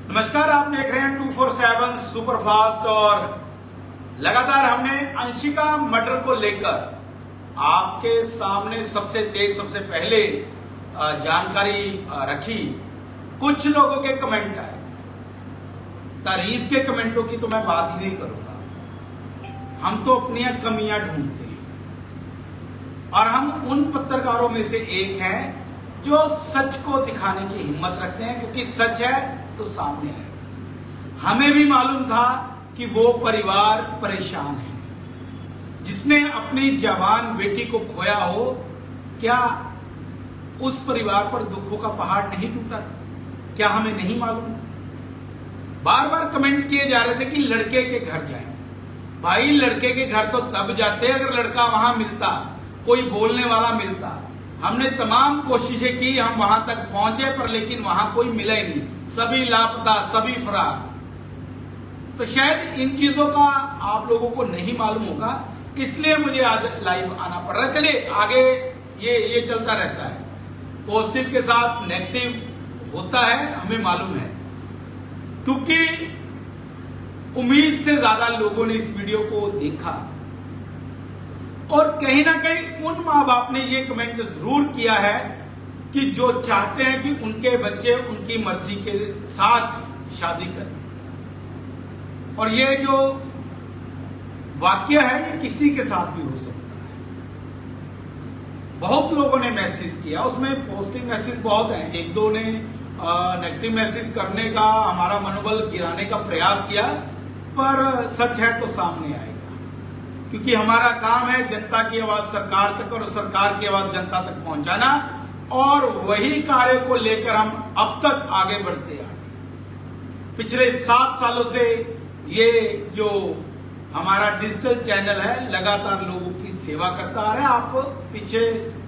नमस्कार, आप देख रहे हैं 247 सुपरफास्ट और लगातार हमने अंशिका मर्डर को लेकर आपके सामने सबसे तेज सबसे पहले जानकारी रखी। कुछ लोगों के कमेंट आए, तारीफ के कमेंटों की तो मैं बात ही नहीं करूंगा। हम तो अपनी कमियां ढूंढते हैं और हम उन पत्रकारों में से एक हैं जो सच को दिखाने की हिम्मत रखते हैं, क्योंकि सच है तो सामने है। हमें भी मालूम था कि वो परिवार परेशान है, जिसने अपनी जवान बेटी को खोया हो। क्या उस परिवार पर दुखों का पहाड़ नहीं टूटा था? क्या हमें नहीं मालूम? बार बार कमेंट किए जा रहे थे कि लड़के के घर जाएं। भाई, लड़के के घर तो तब जाते अगर लड़का वहां मिलता, कोई बोलने वाला मिलता। हमने तमाम कोशिशें की, हम वहां तक पहुंचे, पर लेकिन वहां कोई मिला ही नहीं। सभी लापता, सभी फरार। तो शायद इन चीजों का आप लोगों को नहीं मालूम होगा, इसलिए मुझे आज लाइव आना पड़ रहा है। चलिए आगे, ये चलता रहता है। पॉजिटिव के साथ नेगेटिव होता है, हमें मालूम है, क्योंकि उम्मीद से ज्यादा लोगों ने इस वीडियो को देखा और कहीं ना कहीं उन मां बाप ने ये कमेंट जरूर किया है कि जो चाहते हैं कि उनके बच्चे उनकी मर्जी के साथ शादी करें। और ये जो वाक्य है ये किसी के साथ भी हो सकता है। बहुत लोगों ने मैसेज किया, उसमें पॉजिटिव मैसेज बहुत हैं, एक दो ने नेगेटिव मैसेज करने का, हमारा मनोबल गिराने का प्रयास किया, पर सच है तो सामने आएगा। क्योंकि हमारा काम है जनता की आवाज सरकार तक और सरकार की आवाज जनता तक पहुंचाना, और वही कार्य को लेकर हम अब तक आगे बढ़ते आए। पिछले 7 सालों से ये जो हमारा डिजिटल चैनल है लगातार लोगों की सेवा करता आ रहा है। आप पीछे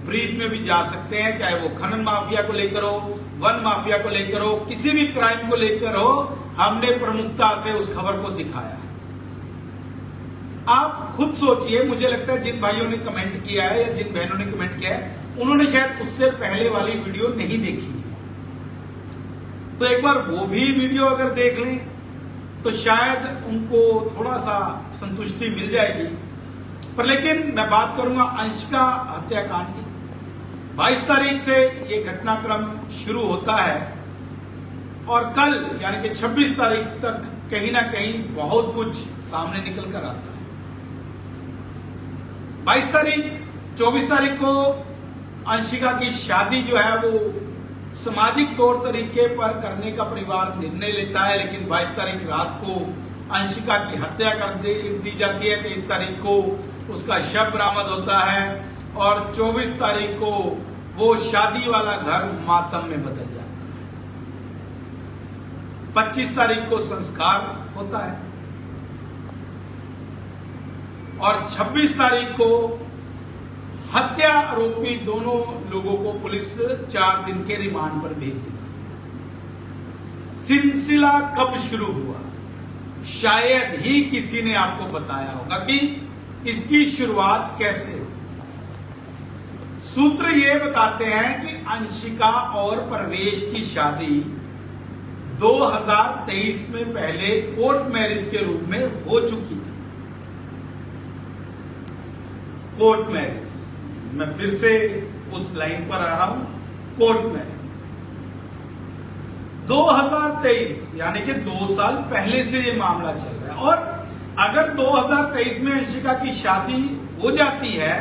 ब्रीफ में भी जा सकते हैं, चाहे वो खनन माफिया को लेकर हो, वन माफिया को लेकर हो, किसी भी क्राइम को लेकर हो, हमने प्रमुखता से उस खबर को दिखाया। आप खुद सोचिए, मुझे लगता है जिन भाइयों ने कमेंट किया है या जिन बहनों ने कमेंट किया है, उन्होंने शायद उससे पहले वाली वीडियो नहीं देखी। तो एक बार वो भी वीडियो अगर देख लें तो शायद उनको थोड़ा सा संतुष्टि मिल जाएगी। पर लेकिन मैं बात करूंगा अंशिका हत्याकांड की। 22 तारीख से ये घटनाक्रम शुरू होता है और कल यानी कि 26 तारीख तक कहीं ना कहीं बहुत कुछ सामने निकल कर आता है। 22 तारीख 24 तारीख को अंशिका की शादी जो है वो सामाजिक तौर तरीके पर करने का परिवार निर्णय लेता है, लेकिन 22 तारीख रात को अंशिका की हत्या कर दी जाती है। 23 तारीख को उसका शव बरामद होता है और 24 तारीख को वो शादी वाला घर मातम में बदल जाता है। 25 तारीख को संस्कार होता है और 26 तारीख को हत्या आरोपी दोनों लोगों को पुलिस 4 दिन के रिमांड पर भेज देती है। सिलसिला कब शुरू हुआ? शायद ही किसी ने आपको बताया होगा कि इसकी शुरुआत कैसे हुई। सूत्र ये बताते हैं कि अंशिका और परवेश की शादी 2023 में पहले कोर्ट मैरिज के रूप में हो चुकी थी। कोर्ट मैरिज, मैं फिर से उस लाइन पर आ रहा हूं। कोर्ट मैरिज 2023 यानी कि 2 साल पहले से ये मामला चल रहा है। और अगर 2023 में अंशिका की शादी हो जाती है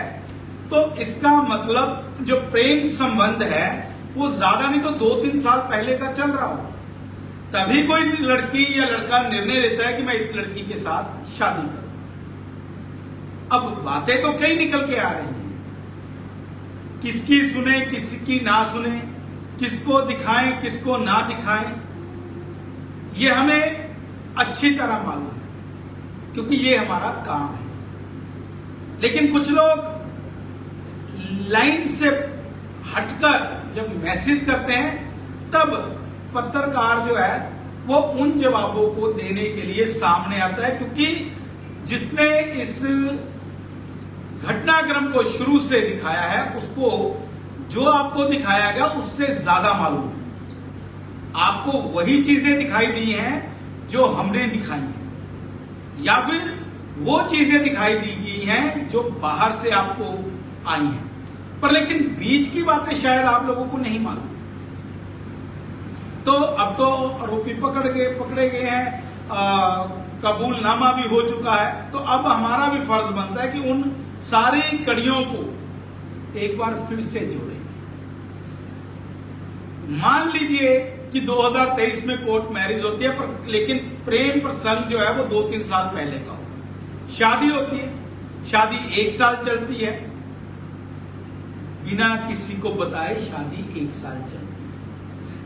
तो इसका मतलब जो प्रेम संबंध है वो ज्यादा नहीं तो 2-3 साल पहले का चल रहा हो। तभी कोई लड़की या लड़का निर्णय लेता है कि मैं इस लड़की के साथ शादी करूं। अब बातें तो कई निकल के आ रही हैं, किसकी सुने किसकी ना सुने, किसको दिखाएं किसको ना दिखाएं, ये हमें अच्छी तरह मालूम है क्योंकि ये हमारा काम है। लेकिन कुछ लोग लाइन से हटकर जब मैसेज करते हैं तब पत्रकार जो है वो उन जवाबों को देने के लिए सामने आता है, क्योंकि जिसने इस घटनाक्रम को शुरू से दिखाया है उसको जो आपको दिखाया गया उससे ज्यादा मालूम है। आपको वही चीजें दिखाई दी हैं जो हमने दिखाई हैं, या फिर वो चीजें दिखाई दी गई हैं जो बाहर से आपको आई हैं, पर लेकिन बीच की बातें शायद आप लोगों को नहीं मालूम। तो अब तो आरोपी पकड़े गए हैं, कबूलनामा भी हो चुका है, तो अब हमारा भी फर्ज बनता है कि उन सारी कड़ियों को एक बार फिर से जोड़ें। मान लीजिए कि 2023 में कोर्ट मैरिज होती है, पर लेकिन प्रेम प्रसंग जो है वो 2-3 साल पहले का होगा। शादी होती है, शादी 1 साल चलती है, बिना किसी को बताए शादी 1 साल चलती है,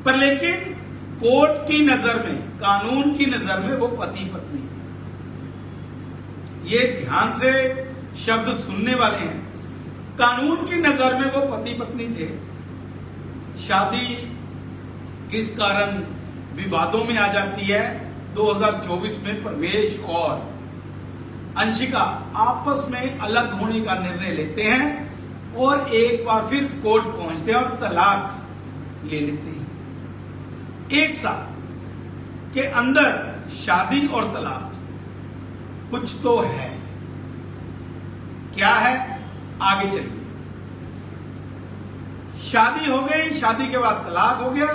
पर लेकिन कोर्ट की नजर में, कानून की नजर में वो पति पत्नी थे। ये ध्यान से शब्द सुनने वाले हैं, कानून की नजर में वो पति पत्नी थे। शादी किस कारण विवादों में आ जाती है? 2024 में प्रवेश और अंशिका आपस में अलग होने का निर्णय लेते हैं और एक बार फिर कोर्ट पहुंचते हैं और तलाक ले लेते हैं। 1 साल के अंदर शादी और तलाक, कुछ तो है। क्या है? आगे चलिए। शादी हो गई, शादी के बाद तलाक हो गया,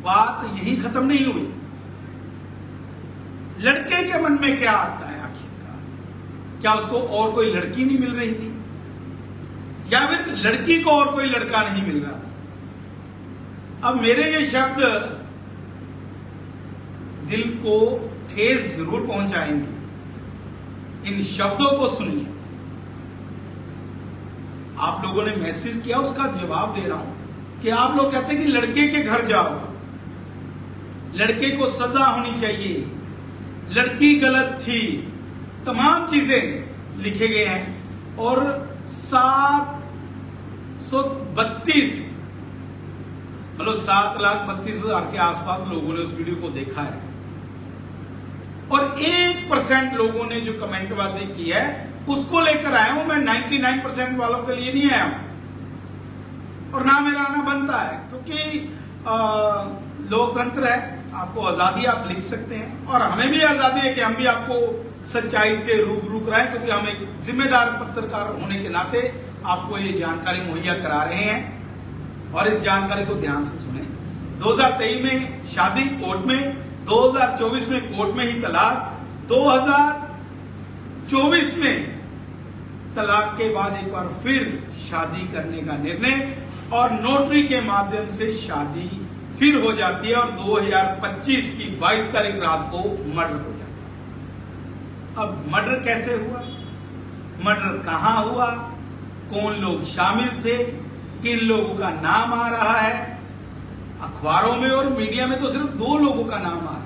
बात यही खत्म नहीं हुई। लड़के के मन में क्या आता है आखिरकार? क्या उसको और कोई लड़की नहीं मिल रही थी, या फिर लड़की को और कोई लड़का नहीं मिल रहा था? अब मेरे ये शब्द दिल को ठेस जरूर पहुंचाएंगे, इन शब्दों को सुनिए। आप लोगों ने मैसेज किया, उसका जवाब दे रहा हूं कि आप लोग कहते हैं कि लड़के के घर जाओ, लड़के को सजा होनी चाहिए, लड़की गलत थी, तमाम चीजें लिखे गए हैं। और 732 मतलब 7,32,000 के आसपास लोगों ने उस वीडियो को देखा है, और 1% लोगों ने जो कमेंटबाजी की है उसको लेकर आया हूं। मैं 99% वालों के लिए नहीं आया हूं, और ना मेरा आना बनता है, क्योंकि लोकतंत्र है, आपको आजादी, आप लिख सकते हैं, और हमें भी आजादी है कि हम भी आपको सच्चाई से रूबरू कराएं, क्योंकि हम एक जिम्मेदार पत्रकार होने के नाते आपको ये जानकारी मुहैया करा रहे हैं। और इस जानकारी को ध्यान से सुने। 2023 में शादी कोर्ट में, 2024 में कोर्ट में ही तलाक, 2024 में तलाक के बाद एक बार फिर शादी करने का निर्णय, और नोटरी के माध्यम से शादी फिर हो जाती है, और 2025 की 22 तारीख रात को मर्डर हो जाता है। अब मर्डर कैसे हुआ, मर्डर कहां हुआ, कौन लोग शामिल थे, किन लोगों का नाम आ रहा है? अखबारों में और मीडिया में तो सिर्फ 2 लोगों का नाम आ रहा है।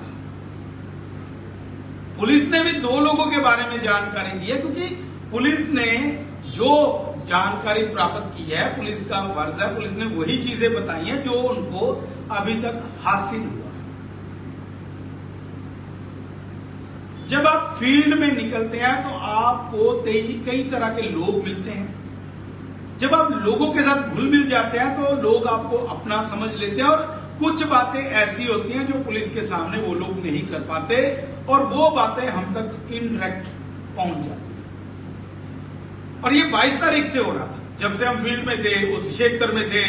पुलिस ने भी 2 लोगों के बारे में जानकारी दी है, क्योंकि पुलिस ने जो जानकारी प्राप्त की है, पुलिस का फर्ज है, पुलिस ने वही चीजें बताई हैं जो उनको अभी तक हासिल हुआ। जब आप फील्ड में निकलते हैं तो आपको कई तरह के लोग मिलते हैं। जब आप लोगों के साथ घुल मिल जाते हैं तो लोग आपको अपना समझ लेते हैं, और कुछ बातें ऐसी होती हैं जो पुलिस के सामने वो लोग नहीं कर पाते, और वो बातें हम तक इनडायरेक्ट पहुंच जाती हैं। और ये 22 तारीख से हो रहा था, जब से हम फील्ड में थे, उस क्षेत्र में थे,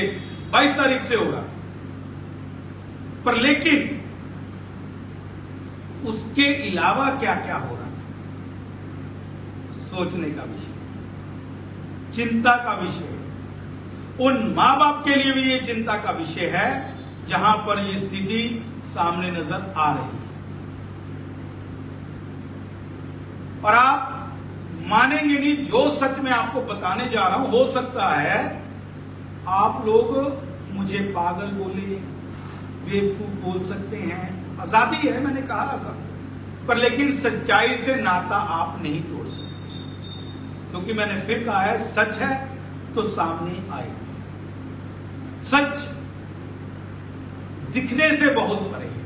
22 तारीख से हो रहा था। पर लेकिन उसके अलावा क्या क्या हो रहा था, सोचने का विषय, चिंता का विषय। उन मां बाप के लिए भी ये चिंता का विषय है जहां पर ये स्थिति सामने नजर आ रही है। और आप मानेंगे नहीं, जो सच मैं आपको बताने जा रहा हूं, हो सकता है आप लोग मुझे पागल बोले, बेवकूफ बोल सकते हैं, आजादी है, मैंने कहा आजादी, पर लेकिन सच्चाई से नाता आप नहीं तोड़ सकते, क्योंकि मैंने फिर कहा है, सच है तो सामने आएगा। सच दिखने से बहुत परे है,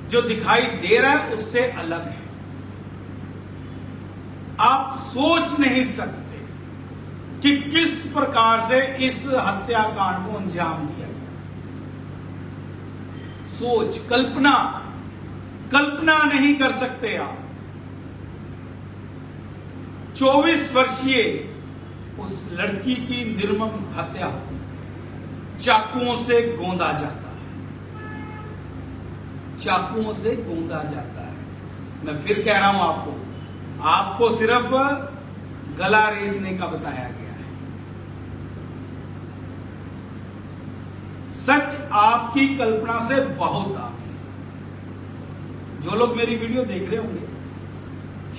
जो दिखाई दे रहा है उससे अलग है। आप सोच नहीं सकते कि किस प्रकार से इस हत्याकांड को अंजाम दिया गया। सोच, कल्पना नहीं कर सकते आप। 24 वर्षीय उस लड़की की निर्मम हत्या होती, चाकुओं से गोंदा जाता है, चाकुओं से गोंदा जाता है। मैं फिर कह रहा हूं आपको सिर्फ गला रेतने का बताया गया है। सच आपकी कल्पना से बहुत आगे। जो लोग मेरी वीडियो देख रहे होंगे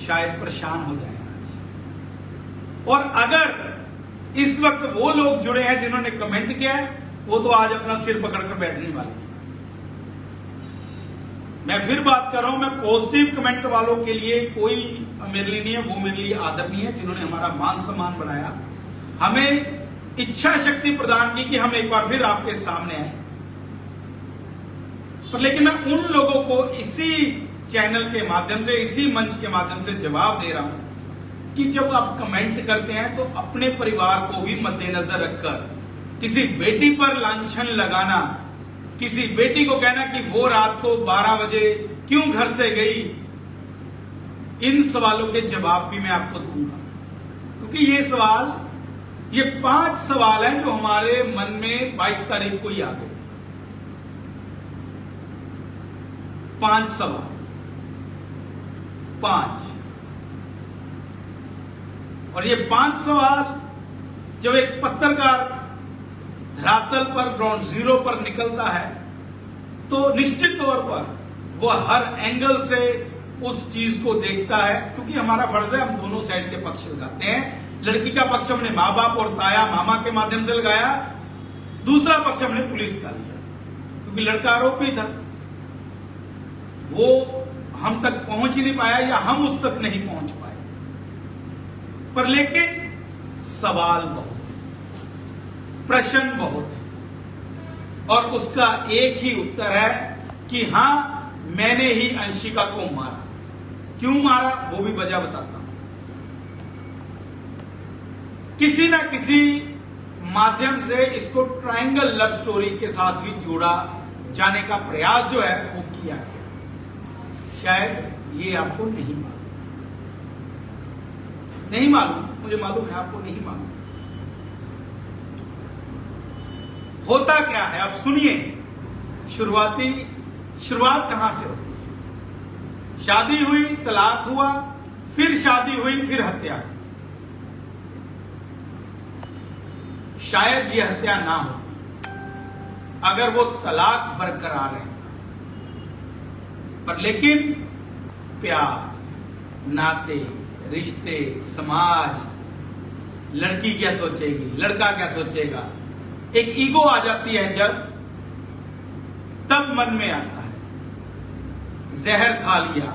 शायद परेशान हो जाए आज। और अगर इस वक्त वो लोग जुड़े हैं जिन्होंने कमेंट किया है, वो तो आज अपना सिर पकड़कर बैठने वाले हैं। मैं फिर बात कर रहा हूं, मैं पॉजिटिव कमेंट वालों के लिए कोई मेरे लिए नहीं है, वो मेरे लिए आदरणीय है, जिन्होंने हमारा मान सम्मान बढ़ाया, हमें इच्छा शक्ति प्रदान की कि हम एक बार फिर आपके सामने आए। पर लेकिन मैं उन लोगों को इसी चैनल के माध्यम से, इसी मंच के माध्यम से जवाब दे रहा हूं कि जब आप कमेंट करते हैं तो अपने परिवार को भी मद्देनजर रखकर किसी बेटी पर लांछन लगाना, किसी बेटी को कहना कि वो रात को 12 बजे क्यों घर से गई, इन सवालों के जवाब भी मैं आपको दूंगा। क्योंकि ये 5 सवाल हैं जो हमारे मन में 22 तारीख को ही आ गए। 5 सवाल, 5। और ये 5 सवाल जब एक पत्रकार धरातल पर ग्राउंड जीरो पर निकलता है तो निश्चित तौर पर वह हर एंगल से उस चीज को देखता है, क्योंकि हमारा फर्ज है हम दोनों साइड के पक्ष लगाते हैं। लड़की का पक्ष हमने मां बाप और ताया मामा के माध्यम से लगाया, दूसरा पक्ष हमने पुलिस का लिया, क्योंकि लड़का आरोपी था, वो हम तक पहुंच ही नहीं पाया या हम उस तक नहीं पहुंच पाए। पर लेकिन सवाल बहुत, प्रश्न बहुत है, और उसका एक ही उत्तर है कि हां, मैंने ही अंशिका को मारा। क्यों मारा वो भी वजह बताता हूं। किसी ना किसी माध्यम से इसको ट्रायंगल लव स्टोरी के साथ भी जोड़ा जाने का प्रयास जो है वो किया गया। शायद ये आपको नहीं मालूम, मुझे मालूम है आपको नहीं मालूम। होता क्या है अब सुनिए। शुरुआत कहां से होती है? शादी हुई, तलाक हुआ, फिर शादी हुई, फिर हत्या। शायद ये हत्या ना होती अगर वो तलाक बरकरार रहता, पर लेकिन प्यार, नाते, रिश्ते, समाज, लड़की क्या सोचेगी, लड़का क्या सोचेगा, एक ईगो आ जाती है जब, तब मन में आता है जहर खा लिया,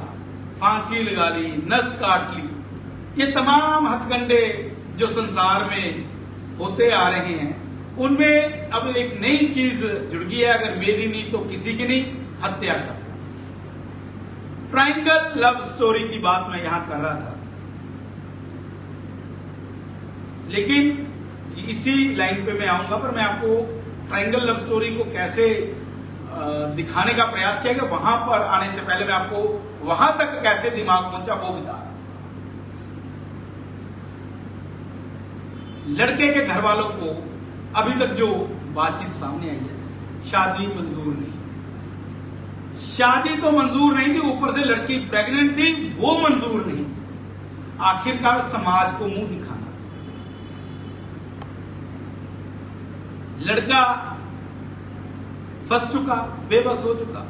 फांसी लगा ली, नस काट ली। ये तमाम हथकंडे जो संसार में होते आ रहे हैं, उनमें अब एक नई चीज जुड़ गई है, अगर मेरी नहीं तो किसी की नहीं, हत्या करना। ट्रायंगल लव स्टोरी की बात मैं यहां कर रहा था, लेकिन इसी लाइन पे मैं आऊंगा। पर मैं आपको ट्रायंगल लव स्टोरी को कैसे दिखाने का प्रयास किया गया, वहां पर आने से पहले मैं आपको वहां तक कैसे दिमाग पहुंचा वो बता रहा। लड़के के घर वालों को अभी तक जो बातचीत सामने आई है, शादी मंजूर नहीं। शादी तो मंजूर नहीं थी, ऊपर से लड़की प्रेग्नेंट थी, वो मंजूर नहीं। आखिरकार समाज को मुंह दिखाना, लड़का फंस चुका, बेबस हो चुका।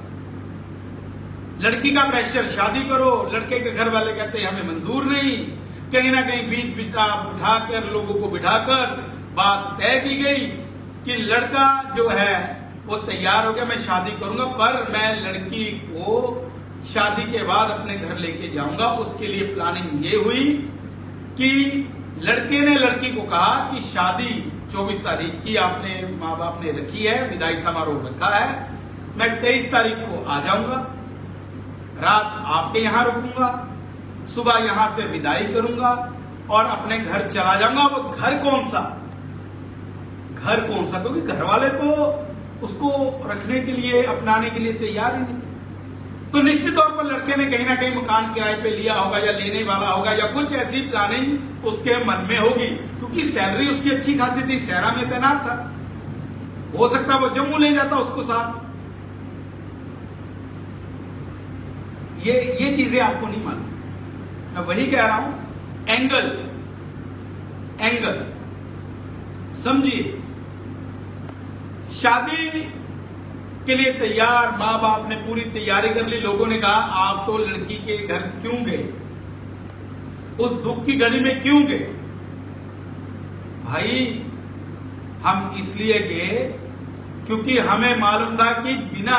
लड़की का प्रेशर, शादी करो, लड़के के घर वाले कहते हैं हमें मंजूर नहीं। कहीं ना कहीं बीच बिठाकर, लोगों को बिठाकर बात तय की गई कि लड़का जो है वो तैयार हो गया, मैं शादी करूंगा, पर मैं लड़की को शादी के बाद अपने घर लेके जाऊंगा। उसके लिए प्लानिंग ये हुई कि लड़के ने लड़की को कहा कि शादी 24 तारीख की आपने माँ बाप ने रखी है, विदाई समारोह रखा है, मैं 23 तारीख को आ जाऊंगा, रात आपके यहां रुकूंगा, सुबह यहां से विदाई करूंगा और अपने घर चला जाऊंगा। वो घर कौन सा, क्योंकि घर वाले तो उसको रखने के लिए, अपनाने के लिए तैयार ही नहीं। तो निश्चित तौर पर लड़के ने कहीं ना कहीं मकान किराए पे लिया होगा या लेने वाला होगा या कुछ ऐसी प्लानिंग उसके मन में होगी, क्योंकि सैलरी उसकी अच्छी खासी थी, सेना में तैनात था, हो सकता वो जम्मू ले जाता उसको साथ। ये चीजें आपको नहीं मालूम, मैं वही कह रहा हूं। एंगल समझिए, शादी के लिए तैयार, मां बाप ने पूरी तैयारी कर ली, लोगों ने कहा आप तो लड़की के घर क्यों गए, उस दुख की घड़ी में क्यों गए? भाई हम इसलिए गए क्योंकि हमें मालूम था कि बिना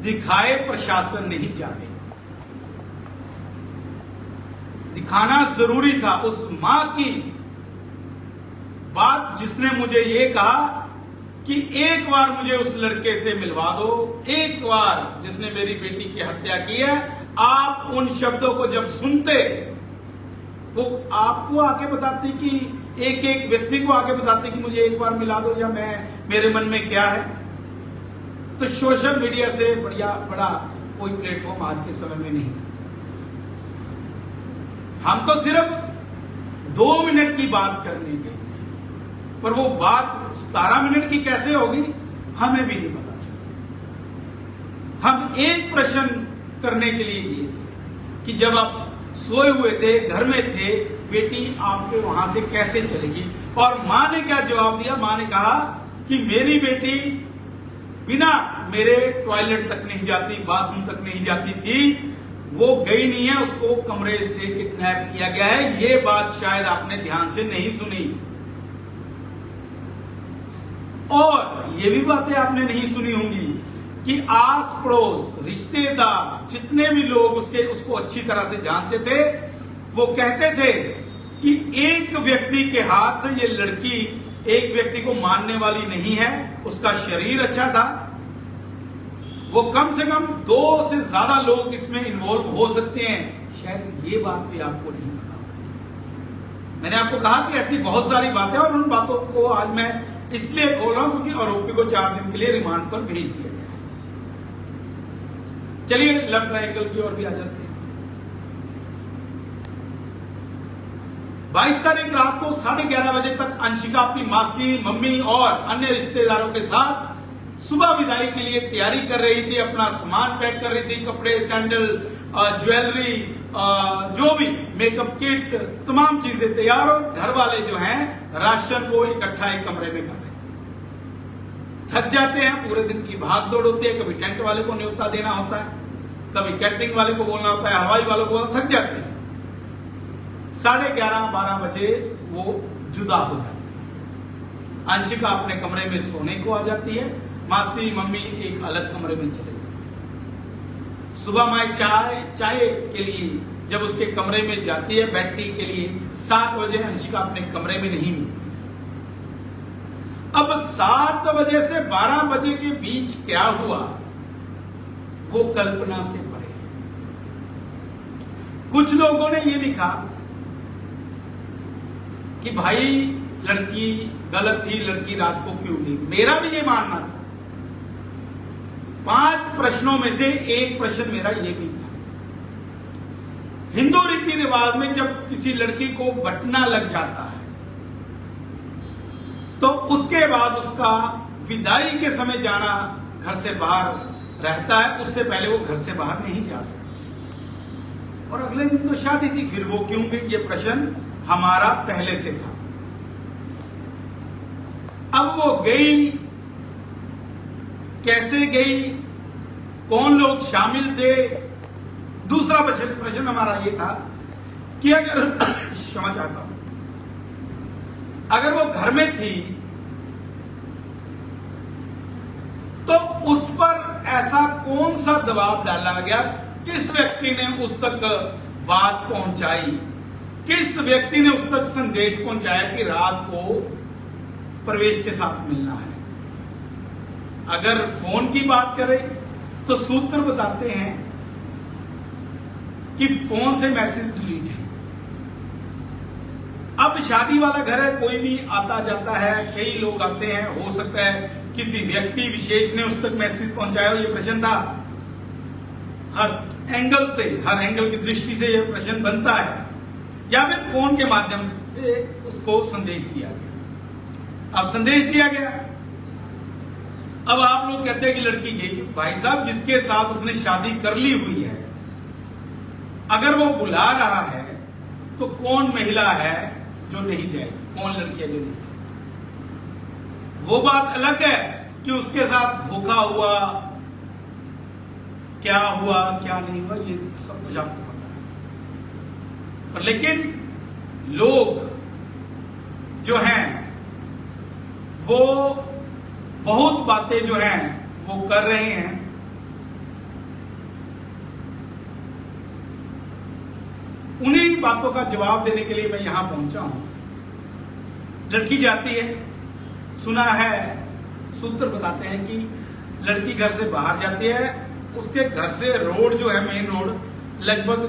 दिखाए प्रशासन नहीं जाने, दिखाना जरूरी था। उस मां की बात जिसने मुझे ये कहा कि एक बार मुझे उस लड़के से मिलवा दो, एक बार जिसने मेरी बेटी की हत्या की है, आप उन शब्दों को जब सुनते, वो आपको आके बताती कि एक एक व्यक्ति को आके बताती कि मुझे एक बार मिला दो या मेरे मन में क्या है, तो सोशल मीडिया से बड़ा कोई प्लेटफॉर्म आज के समय में नहीं। हम तो सिर्फ 2 मिनट की बात करने गए, पर वो बात 17 मिनट की कैसे होगी हमें भी नहीं पता चला। हम एक प्रश्न करने के लिए गए थे कि जब आप सोए हुए थे, घर में थे, बेटी आपके वहां से कैसे चलेगी? और मां ने क्या जवाब दिया? मां ने कहा कि मेरी बेटी बिना मेरे टॉयलेट तक नहीं जाती, बाथरूम तक नहीं जाती थी, वो गई नहीं है, उसको कमरे से किडनैप किया गया है। ये बात शायद आपने ध्यान से नहीं सुनी, और ये भी बातें आपने नहीं सुनी होंगी कि आस पड़ोस, रिश्तेदार, जितने भी लोग उसको अच्छी तरह से जानते थे, वो कहते थे कि एक व्यक्ति के हाथ ये लड़की एक व्यक्ति को मानने वाली नहीं है, उसका शरीर अच्छा था, वो कम से कम 2 से ज्यादा लोग इसमें इन्वॉल्व हो सकते हैं। शायद ये बात भी आपको नहीं पता। मैंने आपको कहा कि ऐसी बहुत सारी बातें, और उन बातों को आज मैं इसलिए बोल रहा हूं क्योंकि आरोपी को 4 दिन के लिए रिमांड पर भेज दिया गया है। चलिए लव ट्रायंगल की ओर भी आ जाते हैं। 22 तारीख रात को 11:30 बजे तक अंशिका अपनी मासी, मम्मी और अन्य रिश्तेदारों के साथ सुबह विदाई के लिए तैयारी कर रही थी, अपना सामान पैक कर रही थी, कपड़े, सैंडल, ज्वेलरी, जो भी मेकअप किट, तमाम चीजें तैयार, और घर वाले जो हैं राशन को इकट्ठा एक कमरे में कर रहे थे। थक जाते हैं, पूरे दिन की भाग दौड़ होती है, कभी टेंट वाले को न्योता देना होता है, कभी कैटरिंग वाले को बोलना होता है, हवाई वालों को, थक जाते हैं। 11:30-12 बजे वो जुदा हो जाते हैं। अंशिका अपने कमरे में सोने को आ जाती है, मासी, मम्मी एक अलग कमरे में चले जाते। सुबह माँ चाय के लिए जब उसके कमरे में जाती है बैठने के लिए, 7 बजे अंशिका अपने कमरे में नहीं मिलती। अब 7 बजे से 12 बजे के बीच क्या हुआ वो कल्पना से परे। कुछ लोगों ने ये लिखा कि भाई लड़की गलत थी, लड़की रात को क्यों गई। मेरा भी ये मानना था। 5 प्रश्नों में से एक प्रश्न मेरा ये भी था। हिंदू रीति रिवाज में जब किसी लड़की को बटना लग जाता है तो उसके बाद उसका विदाई के समय जाना घर से बाहर रहता है, उससे पहले वो घर से बाहर नहीं जा सकती। और अगले दिन तो शादी थी, फिर वो क्यों गई, ये प्रश्न हमारा पहले से था। अब वो गई, कैसे गई, कौन लोग शामिल थे। दूसरा प्रश्न हमारा ये था कि अगर क्षमा चाहता हूं, अगर वो घर में थी तो उस पर ऐसा कौन सा दबाव डाला गया, किस व्यक्ति ने उस तक बात पहुंचाई, किस व्यक्ति ने उस तक संदेश पहुंचाया कि रात को प्रवेश के साथ मिलना है। अगर फोन की बात करें तो सूत्र बताते हैं कि फोन से मैसेज डिलीट है। अब शादी वाला घर है, कोई भी आता जाता है, कई लोग आते हैं, हो सकता है किसी व्यक्ति विशेष ने उस तक मैसेज पहुंचाया हो, ये प्रश्न था। हर एंगल की दृष्टि से यह प्रश्न बनता है, या फिर फोन के माध्यम से उसको संदेश दिया गया। अब संदेश दिया गया, अब आप लोग कहते हैं कि लड़की गई। भाई साहब, जिसके साथ उसने शादी कर ली हुई है, अगर वो बुला रहा है तो कौन महिला है जो नहीं जाएगी, कौन लड़की है जो नहीं जाएगी। वो बात अलग है कि उसके साथ धोखा हुआ, क्या हुआ क्या नहीं हुआ, ये सब कुछ आपको पता है। पर लेकिन लोग जो हैं वो बहुत बातें जो हैं वो कर रहे हैं। उन्हीं बातों का जवाब देने के लिए मैं यहां पहुंचा हूं। लड़की जाती है, सुना है, सूत्र बताते हैं कि लड़की घर से बाहर जाती है, उसके घर से रोड जो है, मेन रोड, लगभग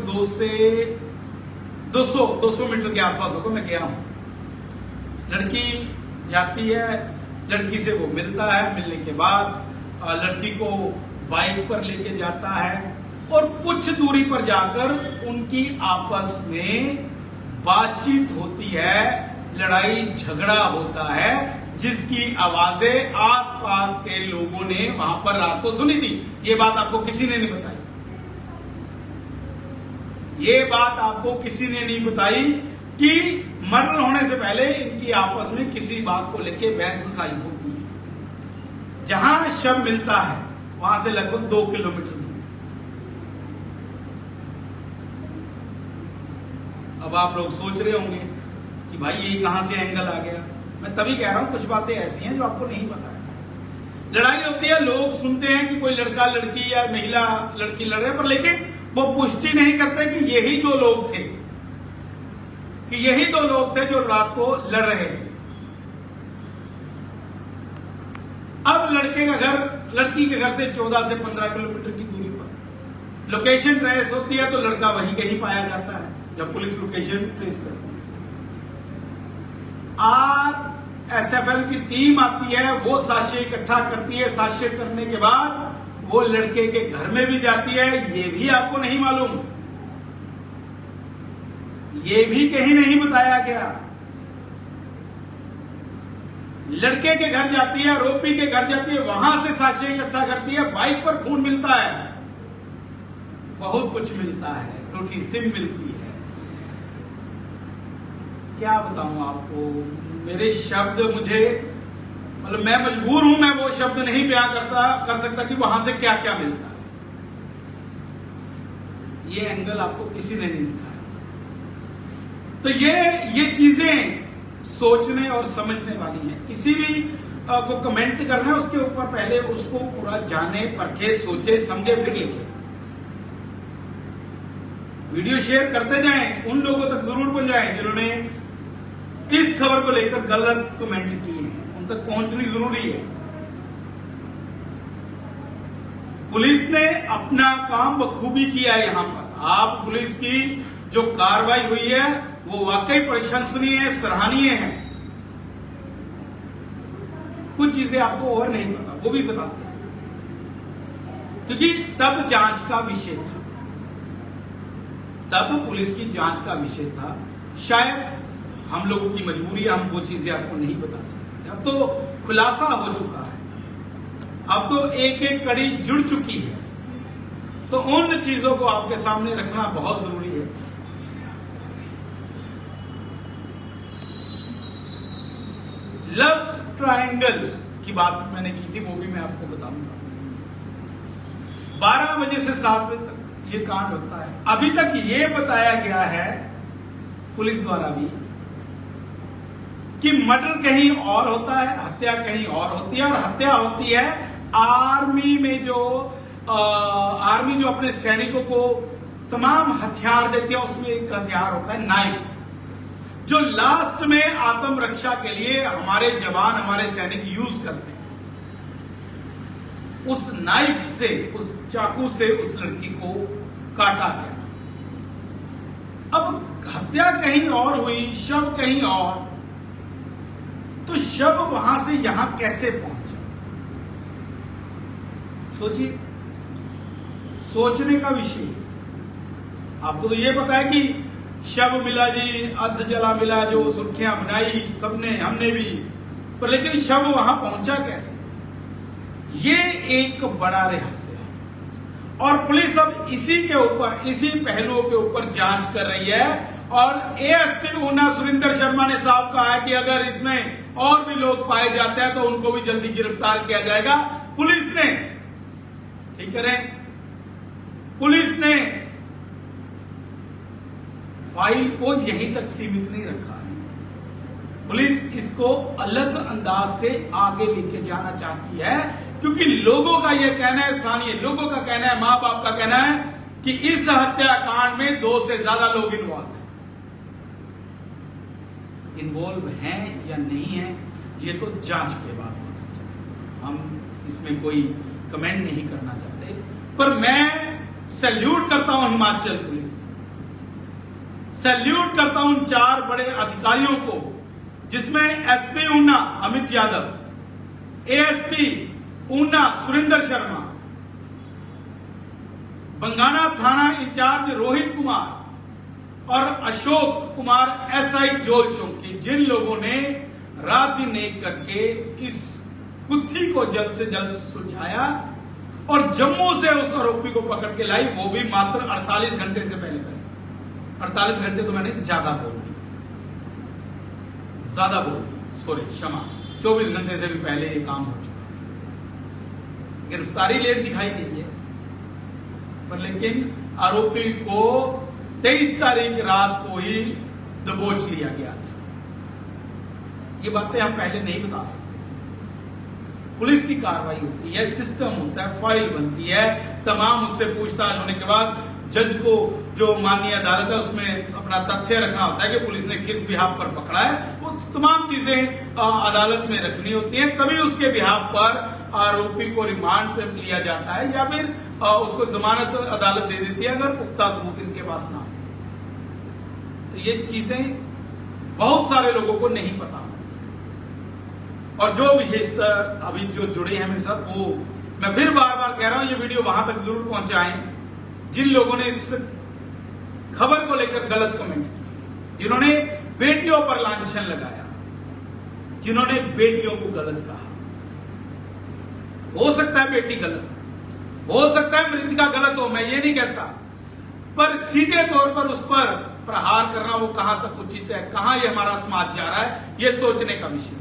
200 मीटर के आसपास होगा, मैं गया हूं। लड़की जाती है, लड़की से वो मिलता है, मिलने के बाद लड़की को बाइक पर लेके जाता है और कुछ दूरी पर जाकर उनकी आपस में बातचीत होती है, लड़ाई झगड़ा होता है, जिसकी आवाजें आसपास के लोगों ने वहां पर रात को सुनी थी। ये बात आपको किसी ने नहीं बताई, ये बात आपको किसी ने नहीं बताई कि मर्डर होने से पहले इनकी आपस में किसी बात को लेकर बहस बसाई होती है। जहां शव मिलता है वहां से लगभग 2 किलोमीटर दूर। अब आप लोग सोच रहे होंगे कि भाई ये कहां से एंगल आ गया। मैं तभी कह रहा हूं कुछ बातें ऐसी हैं जो आपको नहीं पता है। लड़ाई होती है, लोग सुनते हैं कि कोई लड़का लड़की या महिला लड़की लड़ रहे, पर लेकिन वो पुष्टि नहीं करते कि यही दो लोग थे, कि यही दो लोग थे जो रात को लड़ रहे थे। अब लड़के का घर लड़की के घर से 14 से 15 किलोमीटर की दूरी पर लोकेशन ट्रेस होती है, तो लड़का वहीं कहीं पाया जाता है जब पुलिस लोकेशन ट्रेस करती है। RSFL की टीम आती है, वो साक्ष्य इकट्ठा करती है, साक्ष्य करने के बाद वो लड़के के घर में भी जाती है। ये भी आपको नहीं मालूम, ये भी कहीं नहीं बताया गया। लड़के के घर जाती है, आरोपी के घर जाती है, वहां से साक्ष्य इकट्ठा करती है, बाइक पर खून मिलता है, बहुत कुछ मिलता है, टूटी सिम मिलती है। क्या बताऊं आपको, मेरे शब्द मुझे, मतलब मैं मजबूर हूं, मैं वो शब्द नहीं बयां कर सकता कि वहां से क्या क्या मिलता है। ये एंगल आपको किसी ने नहीं दिखाया। तो ये चीजें सोचने और समझने वाली हैं। किसी भी को कमेंट करना है, उसके ऊपर पहले उसको पूरा जाने, परखे, सोचे, समझे, फिर लिखे। वीडियो शेयर करते जाएं, उन लोगों तक जरूर पहुंचाएं जिन्होंने इस खबर को लेकर गलत कमेंट किए हैं, उन तक पहुंचनी जरूरी है। पुलिस ने अपना काम बखूबी किया है। यहां पर आप पुलिस की जो कार्रवाई हुई है वो वाकई प्रशंसनीय है, सराहनीय है। कुछ चीजें आपको और नहीं पता, वो भी बताते हैं, क्योंकि तब जांच का विषय था, तब पुलिस की जांच का विषय था। शायद हम लोगों की मजबूरी है, हम वो चीजें आपको नहीं बता सकते। अब तो खुलासा हो चुका है, अब तो एक एक कड़ी जुड़ चुकी है, तो उन चीजों को आपके सामने रखना बहुत जरूरी है। लव ट्रायंगल की बात मैंने की थी, वो भी मैं आपको बताऊंगा। 12 बजे से 7 बजे तक ये कांड होता है। अभी तक ये बताया गया है पुलिस द्वारा भी कि मर्डर कहीं और होता है, हत्या कहीं और होती है, और हत्या होती है आर्मी में आर्मी जो अपने सैनिकों को तमाम हथियार देती है, उसमें एक हथियार होता है नाइफ, जो लास्ट में आत्मरक्षा के लिए हमारे जवान, हमारे सैनिक यूज करते हैं। उस नाइफ से, उस चाकू से उस लड़की को काटा गया। अब हत्या कहीं और हुई, शव कहीं और, तो शव वहां से यहां कैसे पहुंचा? सोचिए, सोचने का विषय। आपको तो ये पता है कि शव मिला जी, अर्ध जला मिला, जो सुर्खियां बनाई सबने, हमने भी, पर लेकिन शव वहां पहुंचा कैसे? ये एक बड़ा रहस्य है और पुलिस अब इसी के ऊपर, इसी पहलुओं के ऊपर जांच कर रही है। और एएसपी ऊना सुरेंद्र शर्मा ने साफ कहा है कि अगर इसमें और भी लोग पाए जाते हैं तो उनको भी जल्दी गिरफ्तार किया जाएगा। पुलिस ने, ठीक करें, पुलिस ने फाइल को यहीं तक सीमित नहीं रखा है। पुलिस इसको अलग अंदाज से आगे लेके जाना चाहती है, क्योंकि लोगों का यह कहना है, स्थानीय लोगों का कहना है, मां बाप का कहना है कि इस हत्याकांड में 2 से ज्यादा लोग इन्वॉल्व हैं या नहीं है, ये तो जांच के बाद पता चलेगा। हम इसमें कोई कमेंट नहीं करना चाहते, पर मैं सैल्यूट करता हूं हिमाचल पुलिस को, सैल्यूट करता हूं 4 बड़े अधिकारियों को, जिसमें एसपी ऊना अमित यादव, एएसपी ऊना सुरेंद्र शर्मा, बंगाना थाना इंचार्ज रोहित कुमार और अशोक कुमार एसआई जोल चौकी, जिन लोगों ने रात दिन एक करके इस गुत्थी को जल्द से जल्द सुलझाया और जम्मू से उस आरोपी को पकड़ के लाई, वो भी मात्र 48 घंटे से पहले करी। 48 घंटे तो मैंने ज्यादा बोल दी, सॉरी क्षमा, 24 घंटे से भी पहले ये काम हो चुका। गिरफ्तारी लेट दिखाई गई है, पर लेकिन आरोपी को 23 तारीख रात को ही दबोच लिया गया था। ये बातें हम पहले नहीं बता सकते। पुलिस की कार्रवाई होती है, सिस्टम होता है, फाइल बनती है, तमाम उससे पूछताछ होने के बाद जज को, जो माननीय अदालत है, उसमें अपना तथ्य रखना होता है कि पुलिस ने किस बिहाफ पर पकड़ा है। वो तमाम चीजें अदालत में रखनी होती हैं, तभी उसके बिहाफ पर आरोपी को रिमांड पे लिया जाता है या फिर उसको जमानत अदालत दे देती है अगर पुख्ता सबूत इनके पास ना हो। तो ये चीजें बहुत सारे लोगों को नहीं पता, और जो विशेषतः अभी जो जुड़े हैं मेरे साथ, वो मैं फिर बार बार कह रहा हूं, ये वीडियो वहां तक जरूर पहुंचाएं जिन लोगों ने इस खबर को लेकर गलत कमेंट किए, जिन्होंने बेटियों पर लांछन लगाया, जिन्होंने बेटियों को गलत कहा। हो सकता है बेटी गलत, हो सकता है मृतिका गलत हो, मैं ये नहीं कहता, पर सीधे तौर पर उस पर प्रहार करना वो कहां तक उचित है, कहां ये हमारा समाज जा रहा है, ये सोचने का विषय।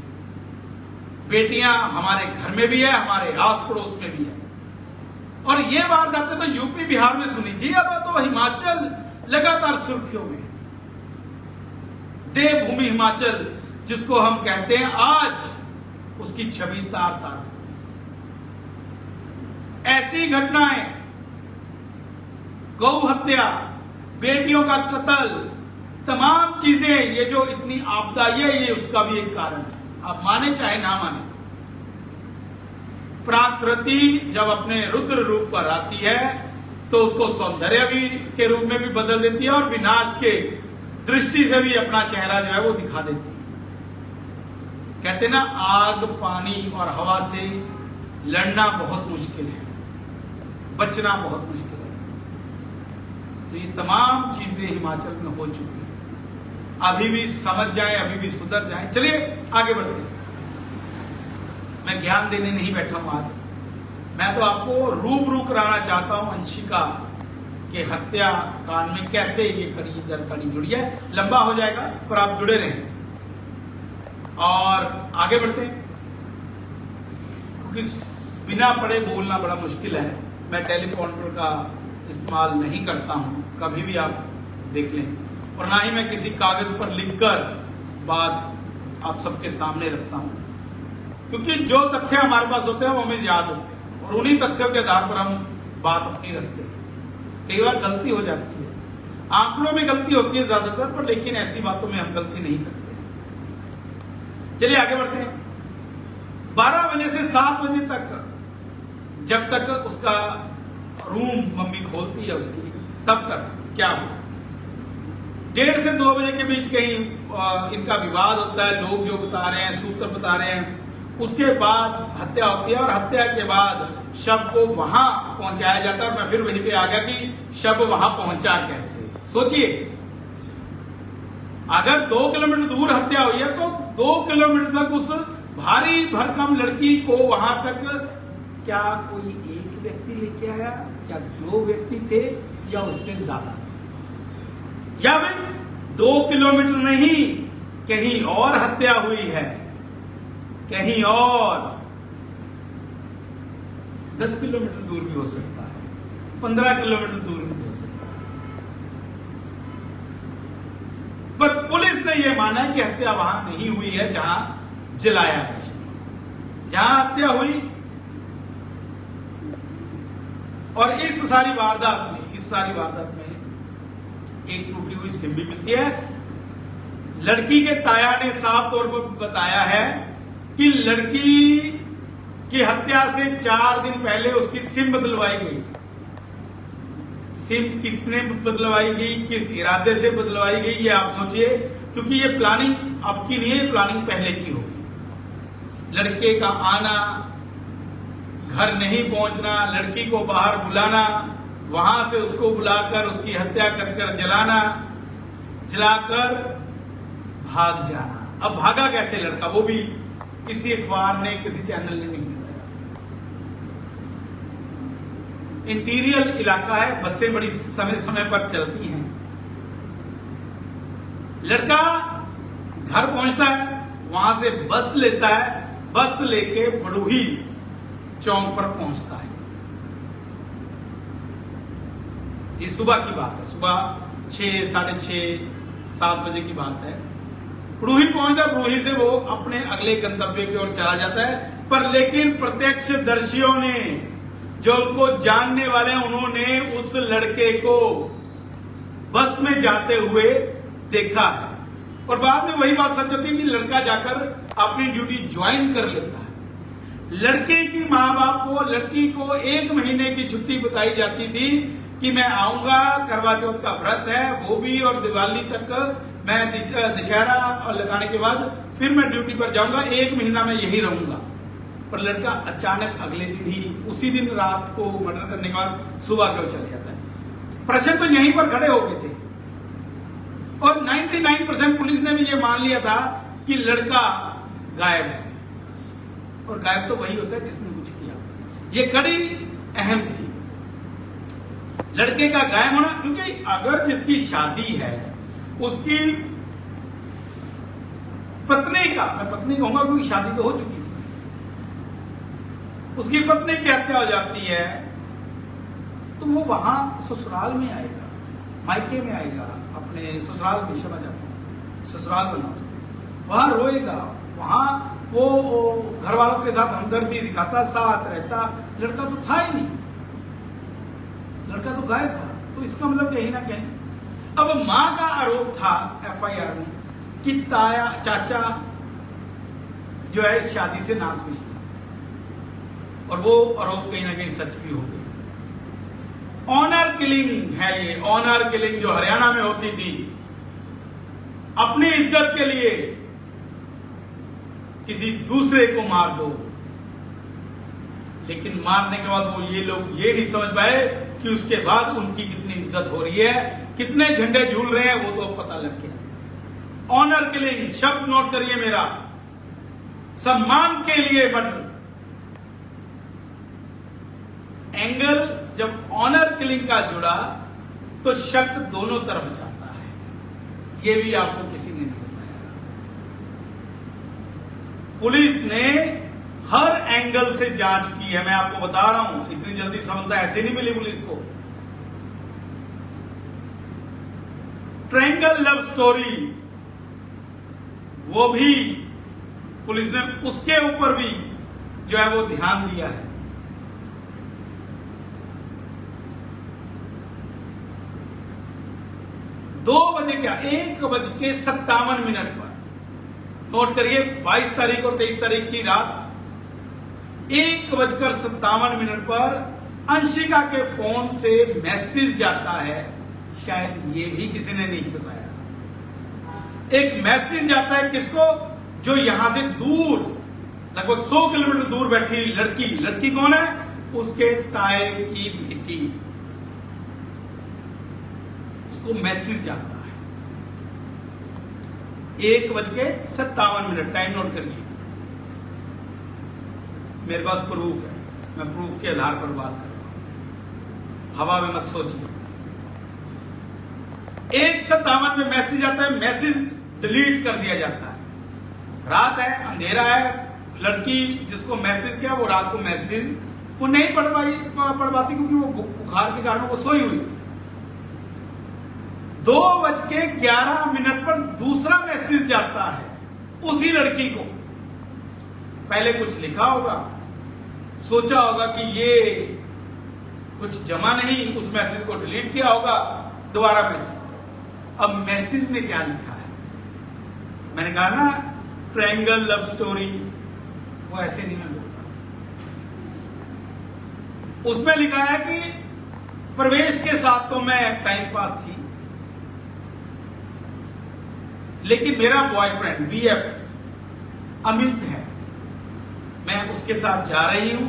बेटियां हमारे घर में भी है, हमारे आस पड़ोस में भी है, और ये वारदातें तो यूपी बिहार में सुनी थी, अब तो हिमाचल लगातार सुर्खियों में। देवभूमि हिमाचल जिसको हम कहते हैं, आज उसकी छवि तार तार। ऐसी घटनाएं, गौ हत्या, बेटियों का कत्ल, तमाम चीजें, ये जो इतनी आपदा ये उसका भी एक कारण है, आप माने चाहे ना माने। प्रकृति जब अपने रुद्र रूप पर आती है तो उसको सौंदर्य भी के रूप में भी बदल देती है और विनाश के दृष्टि से भी अपना चेहरा जो है वो दिखा देती है। कहते ना, आग, पानी और हवा से लड़ना बहुत मुश्किल है, बचना बहुत मुश्किल है। तो ये तमाम चीजें हिमाचल में हो चुकी हैं। अभी भी समझ जाए, अभी भी सुधर जाए। चलिए आगे बढ़ते हैं। मैं ज्ञान देने नहीं बैठा हूं आज, मैं तो आपको रूबरू कराना चाहता हूं अंशिका के हत्या कांड में कैसे ये कड़ी जुड़ी है। लंबा हो जाएगा पर आप जुड़े रहें और आगे बढ़ते हैं, क्योंकि बिना पढ़े बोलना बड़ा मुश्किल है। मैं टेलीप्रॉम्प्टर का इस्तेमाल नहीं करता हूं, कभी भी आप देख लें, और ना ही मैं किसी कागज पर लिखकर बात आप सबके सामने रखता हूं, क्योंकि जो तथ्य हमारे पास होते हैं वो हमें याद होते हैं और उन्हीं तथ्यों के आधार पर हम बात अपनी रखते हैं। कई बार गलती हो जाती है, आंकड़ों में गलती होती है ज्यादातर, पर लेकिन ऐसी बातों में हम गलती नहीं करते। चलिए आगे बढ़ते हैं। 12 बजे से 7 बजे तक, जब तक उसका रूम मम्मी खोलती है उसकी, तब तक क्या हो, 1:30 से 2 बजे के बीच कहीं इनका विवाद होता है, लोग जो बता रहे हैं, सूत्र बता रहे हैं। उसके बाद हत्या होती है और हत्या के बाद शव को वहां पहुंचाया जाता है। मैं फिर वहीं पे आ गया कि शव वहां पहुंचा कैसे। सोचिए, अगर 2 किलोमीटर दूर हत्या हुई है तो 2 किलोमीटर तक उस भारी भरकम लड़की को वहां तक क्या कोई एक व्यक्ति लेके आया, क्या 2 व्यक्ति थे, या उससे ज्यादा थे, या फिर 2 किलोमीटर नहीं कहीं और हत्या हुई है, कहीं और 10 किलोमीटर दूर भी हो सकता है, 15 किलोमीटर दूर भी हो सकता है। पर पुलिस ने यह माना कि हत्या वहां नहीं हुई है जहां जलाया गया, जहां हत्या हुई। और इस सारी वारदात में एक टूटी हुई सिम भी मिलती है। लड़की के ताया ने साफ तौर पर बताया है कि लड़की की हत्या से 4 दिन पहले उसकी सिम बदलवाई गई। सिम किसने बदलवाई गई, किस इरादे से बदलवाई गई, ये आप सोचिए, क्योंकि ये प्लानिंग अब की नहीं है, प्लानिंग पहले की होगी। लड़के का आना, घर नहीं पहुंचना, लड़की को बाहर बुलाना, वहां से उसको बुलाकर उसकी हत्या कर जलाकर भाग जाना। अब भागा कैसे लड़का, वो भी किसी अखबार ने, किसी चैनल ने नहीं बताया। इंटीरियर इलाका है, बसें बड़ी समय समय पर चलती हैं। लड़का घर पहुंचता है, वहां से बस लेता है, बस लेके बड़ूही चौक पर पहुंचता है। ये सुबह की बात है, सुबह 6, 6:30, 7 बजे की बात है। बड़ूही पहुंचता, बड़ूही से वो अपने अगले गंतव्य की ओर चला जाता है। पर लेकिन प्रत्यक्षदर्शियों ने, जो उनको जानने वाले हैं, उन्होंने उस लड़के को बस में जाते हुए देखा है। और बाद में वही बात सच होती है कि लड़का जाकर अपनी ड्यूटी ज्वाइन कर लेता है। लड़के की माँ बाप को, लड़की को 1 महीने की छुट्टी बताई जाती थी कि मैं आऊंगा, करवा चौथ का व्रत है वो भी, और दिवाली तक मैं दशहरा लगाने के बाद फिर मैं ड्यूटी पर जाऊंगा, 1 महीना मैं यही रहूंगा। पर लड़का अचानक अगले दिन ही, उसी दिन रात को मर्डर करने के बाद सुबह क्यों चले जाता है। प्रश्न तो यहीं पर खड़े हो गए थे। और 99% पुलिस ने भी ये मान लिया था कि लड़का गायब है, और गायब तो वही होता है जिसने कुछ किया। ये कड़ी अहम थी, लड़के का गायब होना। क्योंकि अगर जिसकी शादी है, उसकी पत्नी का, मैं पत्नी कहूंगा क्योंकि शादी तो हो चुकी थी, उसकी पत्नी की हत्या हो जाती है, तो वो वहां ससुराल में आएगा, मायके में आएगा, अपने ससुराल में, समझ आता ससुराल बना, वहां रोएगा, वहां वो घर वालों के साथ हमदर्दी दिखाता, साथ रहता। लड़का तो था ही नहीं, लड़का तो गायब था। तो इसका मतलब कहीं ना कहीं, अब मां का आरोप था एफआईआर में कि ताया, चाचा जो है इस शादी से नाखुश था, और वो आरोप कहीं ना कहीं सच भी हो गई। ऑनर किलिंग है ये, ऑनर किलिंग जो हरियाणा में होती थी, अपनी इज्जत के लिए किसी दूसरे को मार दो। लेकिन मारने के बाद वो ये लोग ये नहीं समझ पाए कि उसके बाद उनकी कितनी इज्जत हो रही है, कितने झंडे झूल रहे हैं, वो तो पता लग गया। ऑनर किलिंग शब्द नोट करिए मेरा, सम्मान के लिए मर्डर। एंगल जब ऑनर किलिंग का जुड़ा तो शक दोनों तरफ जाता है, यह भी आपको किसी ने नहीं बताया। पुलिस ने हर एंगल से जांच की है, मैं आपको बता रहा हूं, इतनी जल्दी सफलता ऐसे नहीं मिली पुलिस को। ट्रायंगल लव स्टोरी, वो भी पुलिस ने, उसके ऊपर भी जो है वो ध्यान दिया है। दो बजे क्या, 1:57 पर, नोट करिए, 22 तारीख और 23 तारीख की रात 1:57 पर अंशिका के फोन से मैसेज जाता है। शायद ये भी किसी ने नहीं बताया। एक मैसेज जाता है किसको, जो यहां से दूर लगभग 100 किलोमीटर दूर बैठी लड़की कौन है, उसके ताए की बेटी, उसको मैसेज जाता है। 1:57, टाइम नोट करिए। मेरे पास प्रूफ है, मैं प्रूफ के आधार पर बात कर रहा हूं, हवा में मत सोचिए। 1:57 में मैसेज आता है, मैसेज डिलीट कर दिया जाता है। रात है, अंधेरा है, लड़की जिसको मैसेज किया वो रात को मैसेज वो नहीं पढ़ पाती क्योंकि वो बुखार के कारण वो सोई हुई थी। 2:11 पर दूसरा मैसेज जाता है उसी लड़की को। पहले कुछ लिखा होगा, सोचा होगा कि ये कुछ जमा नहीं, उस मैसेज को डिलीट किया होगा, दोबारा मैसेज। अब मैसेज में क्या लिखा है, मैंने कहा ना ट्रायंगल लव स्टोरी, वो ऐसे नहीं मैं बोलता। उसमें लिखा है कि प्रवेश के साथ तो मैं टाइम पास थी, लेकिन मेरा बॉयफ्रेंड BF अमित है, मैं उसके साथ जा रही हूं,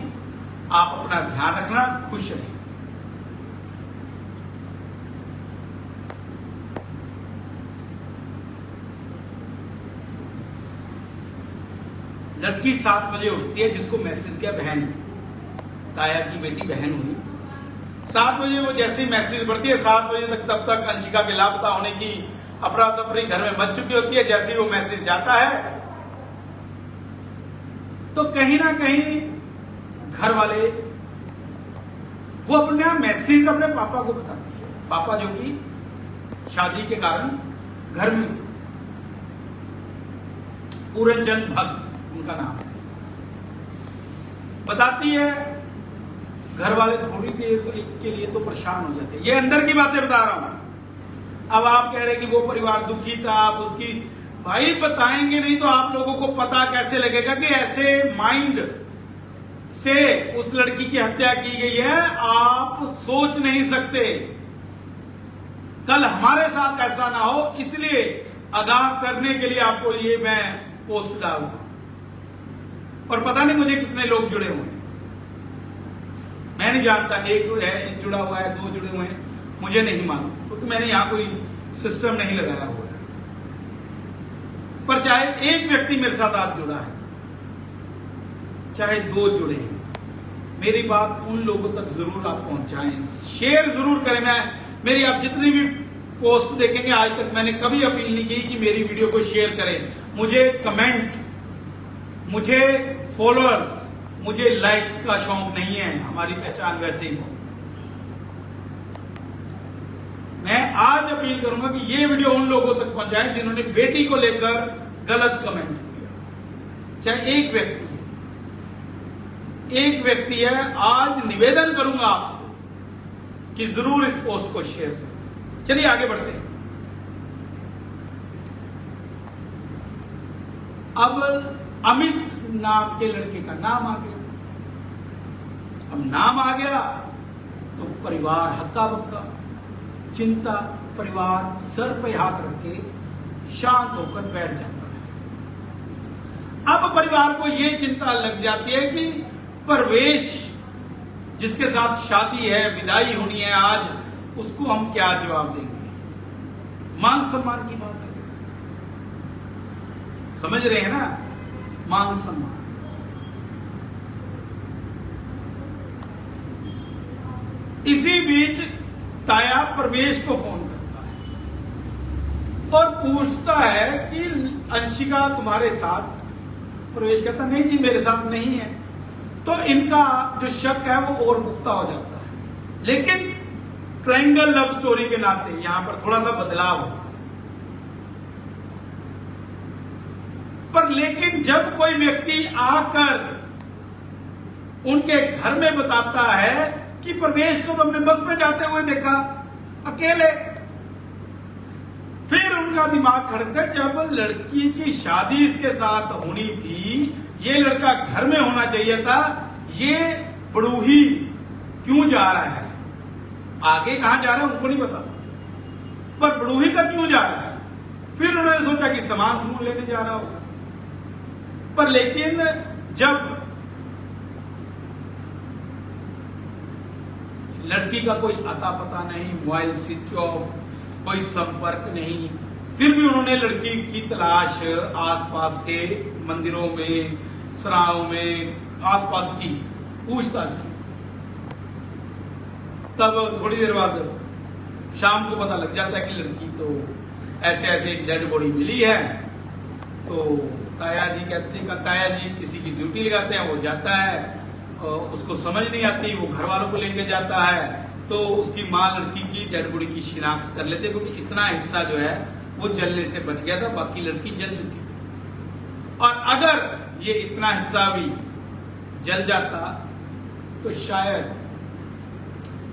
आप अपना ध्यान रखना, खुश रहिए। लड़की 7 बजे उठती है, जिसको मैसेज किया बहन, ताया की बेटी बहन हुई। 7 बजे वो जैसे ही मैसेज पढ़ती है, 7 बजे तक तब तक अंशिका के लापता होने की अफरा तफरी घर में मच चुकी होती है। जैसे ही वो मैसेज जाता है तो कहीं ना कहीं घर वाले वो अपना मैसेज अपने पापा को बताती है, पापा जो कि शादी के कारण घर में थे, पूरनचंद भक्त उनका नाम है। बताती है, घर वाले थोड़ी देर के लिए तो परेशान हो जाते हैं। ये अंदर की बातें बता रहा हूं। अब आप कह रहे हैं कि वो परिवार दुखी था, आप उसकी भाई बताएंगे नहीं तो आप लोगों को पता कैसे लगेगा कि ऐसे माइंड से उस लड़की की हत्या की गई है, आप सोच नहीं सकते। कल हमारे साथ ऐसा ना हो, इसलिए आगाह करने के लिए आपको ये मैं पोस्ट डालूंगा। और पता नहीं मुझे कितने लोग जुड़े हुए हैं, मैं नहीं जानता, एक जुड़ा हुआ है, 2 जुड़े हुए हैं, मुझे नहीं मालूम, क्योंकि मैंने यहां कोई सिस्टम नहीं लगाया हुआ है। पर चाहे एक व्यक्ति मेरे साथ आज जुड़ा है, चाहे 2 जुड़े हैं, मेरी बात उन लोगों तक जरूर आप पहुंचाएं, शेयर जरूर करें। मेरी आप जितनी भी पोस्ट देखेंगे, आज तक मैंने कभी अपील नहीं की कि मेरी वीडियो को शेयर करें। मुझे कमेंट, मुझे फॉलोअर्स, मुझे लाइक्स का शौक नहीं है, हमारी पहचान वैसे ही हो। मैं आज अपील करूंगा कि ये वीडियो उन लोगों तक पहुंचाएं जिन्होंने बेटी को लेकर गलत कमेंट किया। चाहे एक व्यक्ति है, आज निवेदन करूंगा आपसे कि जरूर इस पोस्ट को शेयर करें। चलिए आगे बढ़ते हैं। अब अमित नाम के लड़के का नाम आ गया। अब नाम आ गया तो परिवार हक्का बक्का, चिंता, परिवार सर पे हाथ रख के शांत होकर बैठ जाता है। अब परिवार को यह चिंता लग जाती है कि प्रवेश जिसके साथ शादी है, विदाई होनी है आज, उसको हम क्या जवाब देंगे। मान सम्मान की बात है, समझ रहे हैं ना, मान सम्मान। इसी बीच ताया प्रवेश को फोन करता है और पूछता है कि अंशिका तुम्हारे साथ। प्रवेश कहता नहीं जी मेरे साथ नहीं है। तो इनका जो शक है वो और पुख्ता हो जाता है। लेकिन ट्रायंगल लव स्टोरी के नाते यहां पर थोड़ा सा बदलाव होता है। पर लेकिन जब कोई व्यक्ति आकर उनके घर में बताता है कि प्रवेश को तो हमने बस में जाते हुए देखा अकेले, फिर उनका दिमाग खड़कता है जब लड़की की शादी इसके साथ होनी थी, ये लड़का घर में होना चाहिए था, ये बड़ूही क्यों जा रहा है। आगे कहां जा रहा है उनको नहीं पता, पर बड़ूही तक क्यों जा रहा है। फिर उन्होंने सोचा कि सामान समूह लेने जा रहा होगा, पर लेकिन जब लड़की का कोई अता पता नहीं, मोबाइल स्विच ऑफ, कोई संपर्क नहीं, फिर भी उन्होंने लड़की की तलाश आसपास के मंदिरों में, सराहों में, आसपास की पूछताछ की। तब थोड़ी देर बाद शाम को पता लग जाता है कि लड़की तो ऐसे ऐसे एक डेड बॉडी मिली है। तो ताया जी कहते हैं, ताया जी किसी की ड्यूटी लगाते हैं, वो जाता है, उसको समझ नहीं आती, वो घर वालों को लेके जाता है, तो उसकी माँ लड़की की डेड बॉडी की शिनाख्त कर लेते, क्योंकि इतना हिस्सा जो है वो जलने से बच गया था, बाकी लड़की जल चुकी थी। और अगर ये इतना हिस्सा भी जल जाता तो शायद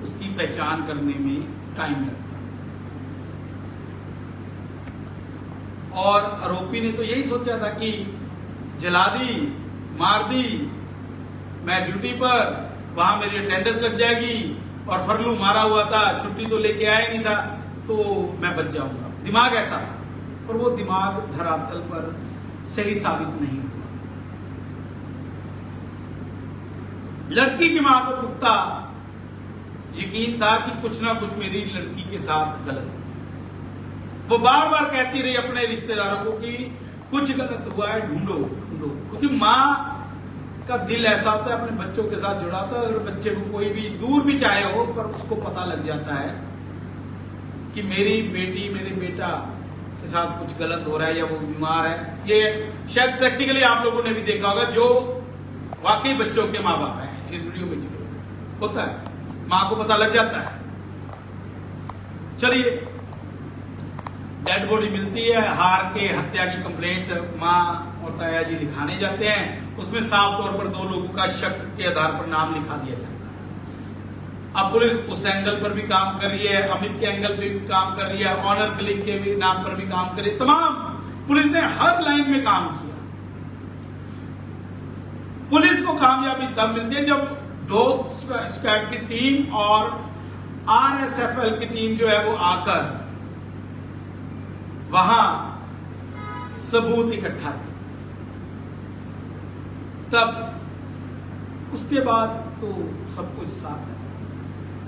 उसकी पहचान करने में टाइम लगता। और आरोपी ने तो यही सोचा था कि जला दी, मार दी, मैं ड्यूटी पर, वहां मेरी अटेंडेंस लग जाएगी, और फरलू मारा हुआ था, छुट्टी तो लेके आया नहीं था, तो मैं बच जाऊंगा। दिमाग ऐसा था, पर वो दिमाग धरातल पर सही साबित नहीं हुआ। लड़की की मां को पुख्ता यकीन था कि कुछ ना कुछ मेरी लड़की के साथ गलत है। वो बार बार कहती रही अपने रिश्तेदारों को कि कुछ गलत हुआ है, ढूंढो ढूंढो, क्योंकि माँ का दिल ऐसा होता है, अपने बच्चों के साथ जुड़ा होता है। अगर बच्चे को कोई भी दूर भी चाहे हो, पर उसको पता लग जाता है कि मेरी बेटी, मेरे बेटा के साथ कुछ गलत हो रहा है या वो बीमार है। ये शायद प्रैक्टिकली आप लोगों ने भी देखा होगा, जो वाकई बच्चों के माँ बाप हैं, इस वीडियो में जुड़े होता है, माँ को पता लग जाता है। चलिए, डेड बॉडी मिलती है, हार के हत्या की कंप्लेंट माँ और ताया जी लिखाने जाते हैं। उसमें साफ तौर पर 2 लोगों का शक के आधार पर नाम लिखा दिया जाता है। अब पुलिस उस एंगल पर भी काम कर रही है, अमित के एंगल पे भी काम कर रही है, ऑनर किलिंग के भी नाम पर भी काम कर रही है। तमाम पुलिस ने हर लाइन में काम किया। पुलिस को कामयाबी तब मिलती है जब डॉग स्क्वाड की टीम और RSFL की टीम जो है वो आकर वहां सबूत इकट्ठा किया। तब उसके बाद तो सब कुछ साफ है।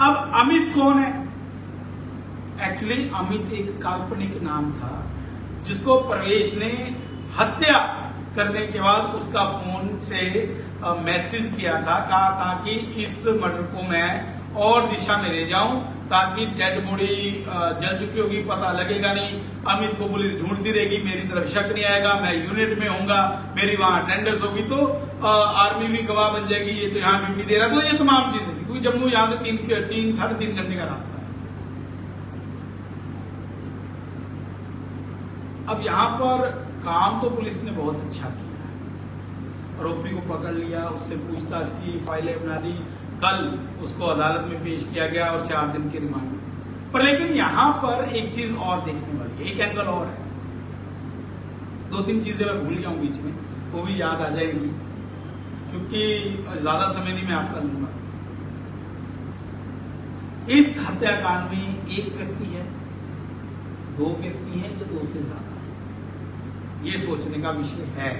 अब अमित कौन है? एक्चुअली अमित एक काल्पनिक नाम था, जिसको प्रवेश ने हत्या करने के बाद उसका फोन से मैसेज किया था, कहा था कि इस मर्डर को मैं और दिशा में ले जाऊं, ताकि डेड बॉडी जल चुकी होगी, पता लगेगा नहीं, अमित को पुलिस ढूंढती रहेगी, मेरी तरफ शक नहीं आएगा, मैं यूनिट में होऊंगा, मेरी वहां अटेंडेंस होगी, तो आर्मी भी गवाह बन जाएगी, ये तो यहाँ ड्यूटी दे रहा था। ये तमाम चीजें थी, क्योंकि जम्मू यहाँ से 3-3.5 घंटे का रास्ता है। अब यहाँ पर काम तो पुलिस ने बहुत अच्छा किया, आरोपी को पकड़ लिया, उससे पूछताछ की, फाइलें बना दी, कल उसको अदालत में पेश किया गया और 4 दिन के रिमांड में। पर लेकिन यहां पर एक चीज और देखने वाली है, एक एंगल और है। 2-3 चीजें मैं भूल गया हूं बीच में, वो भी याद आ जाएंगी, क्योंकि ज्यादा समय नहीं मैं आपका लूंगा। इस हत्याकांड में एक व्यक्ति है, 2 व्यक्ति हैं, या 2 से ज्यादा, ये सोचने का विषय है।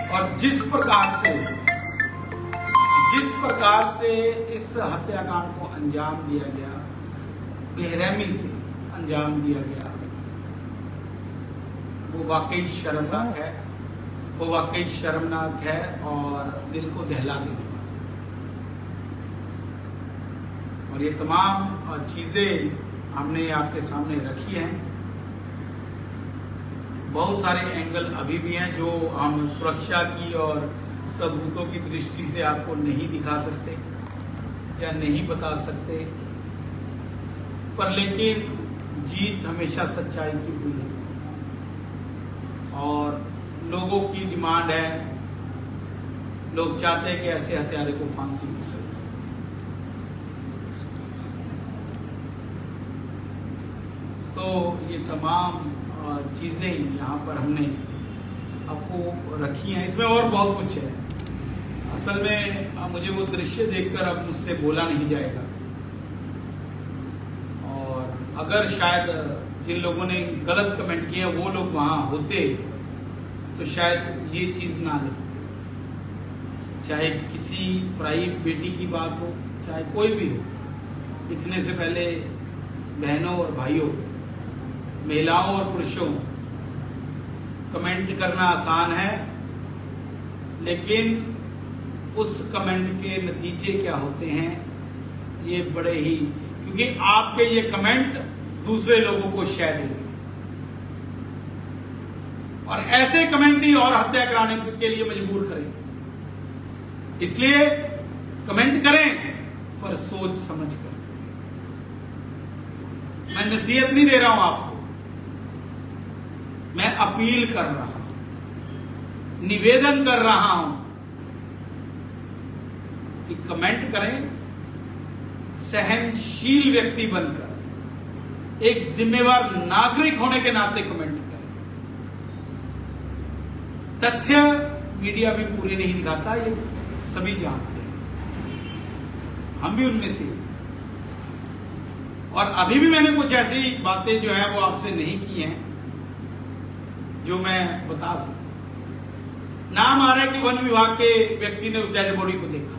और जिस प्रकार से इस हत्याकांड को अंजाम दिया गया, बेरहमी से अंजाम दिया गया, वो वाकई शर्मनाक है, वो वाकई शर्मनाक है और दिल को दहला देने वाला। और ये तमाम चीजें हमने आपके सामने रखी हैं। बहुत सारे एंगल अभी भी हैं जो हम सुरक्षा की और सबूतों की दृष्टि से आपको नहीं दिखा सकते या नहीं बता सकते, पर लेकिन जीत हमेशा सच्चाई की हुई है। और लोगों की डिमांड है, लोग चाहते हैं कि ऐसे हत्यारे को फांसी की सजा। तो ये तमाम चीजें यहाँ पर हमने आपको रखी हैं। इसमें और बहुत कुछ है। असल में मुझे वो दृश्य देखकर अब मुझसे बोला नहीं जाएगा, और अगर शायद जिन लोगों ने गलत कमेंट किए वो लोग वहां होते तो शायद ये चीज ना लिखते। चाहे किसी पराई बेटी की बात हो, चाहे कोई भी हो, लिखने से पहले बहनों और भाइयों, महिलाओं और पुरुषों, कमेंट करना आसान है, लेकिन उस कमेंट के नतीजे क्या होते हैं ये बड़े ही, क्योंकि आपके ये कमेंट दूसरे लोगों को शय देंगे और ऐसे कमेंट ही और हत्या कराने के लिए मजबूर करेंगे। इसलिए कमेंट करें पर सोच समझ कर। मैं नसीहत नहीं दे रहा हूं आपको, मैं अपील कर रहा हूं, निवेदन कर रहा हूं कि कमेंट करें सहनशील व्यक्ति बनकर, एक जिम्मेवार नागरिक होने के नाते कमेंट करें। तथ्य मीडिया भी पूरे नहीं दिखाता, ये सभी जानते हैं, हम भी उनमें से। और अभी भी मैंने कुछ ऐसी बातें जो है वो आपसे नहीं की हैं जो मैं बता सकूं। नाम आ रहा है कि वन विभाग के व्यक्ति ने उस डेड बॉडी को देखा।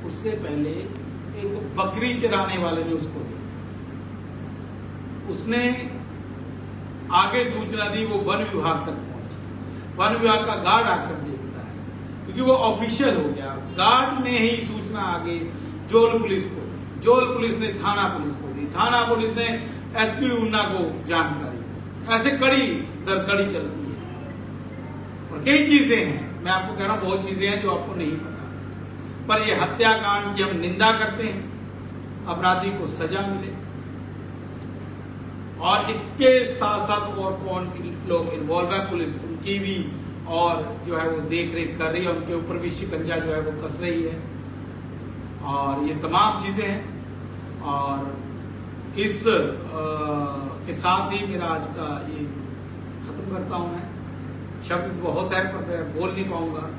उससे पहले एक बकरी चराने वाले ने उसको देखा, उसने आगे सूचना दी, वो वन विभाग तक पहुंचा। वन विभाग का गार्ड आकर देखता है, क्योंकि वो ऑफिशियल हो गया। गार्ड ने ही सूचना आगे जोल पुलिस को, जोल पुलिस ने थाना पुलिस को दी, थाना पुलिस ने एसपी ऊना को जानकारी। ऐसे कड़ी दर कड़ी चलती है और कई चीजें हैं, मैं आपको कह रहा हूं बहुत चीजें हैं जो आपको नहीं पता। पर यह हत्याकांड की हम निंदा करते हैं, अपराधी को सजा मिले, और इसके साथ साथ और कौन लोग इन्वॉल्व है, पुलिस उनकी भी और जो है वो देख रेख कर रही है, उनके ऊपर भी शिकंजा जो है वो कस रही है। और ये तमाम चीजें हैं, और इस के साथ ही मेरा आज का ये खत्म करता हूं। मैं शब्द बहुत है पर मैं बोल नहीं पाऊंगा।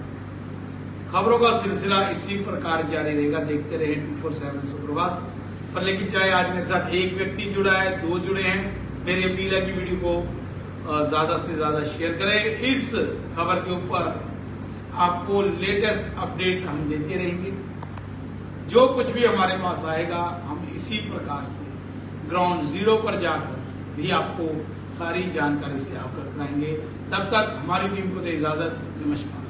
खबरों का सिलसिला इसी प्रकार जारी रहेगा, देखते रहे 24/7 सुप्रभात पर। लेकिन चाहे आज मेरे साथ एक व्यक्ति जुड़ा है, 2 जुड़े हैं, मेरी अपील है कि वीडियो को ज्यादा से ज्यादा शेयर करें। इस खबर के ऊपर आपको लेटेस्ट अपडेट हम देते रहेंगे। जो कुछ भी हमारे पास आएगा हम इसी प्रकार से ग्राउंड जीरो पर जाकर भी आपको सारी जानकारी से अवगत कराएंगे। तब तक हमारी टीम को दे इजाजत। नमस्कार।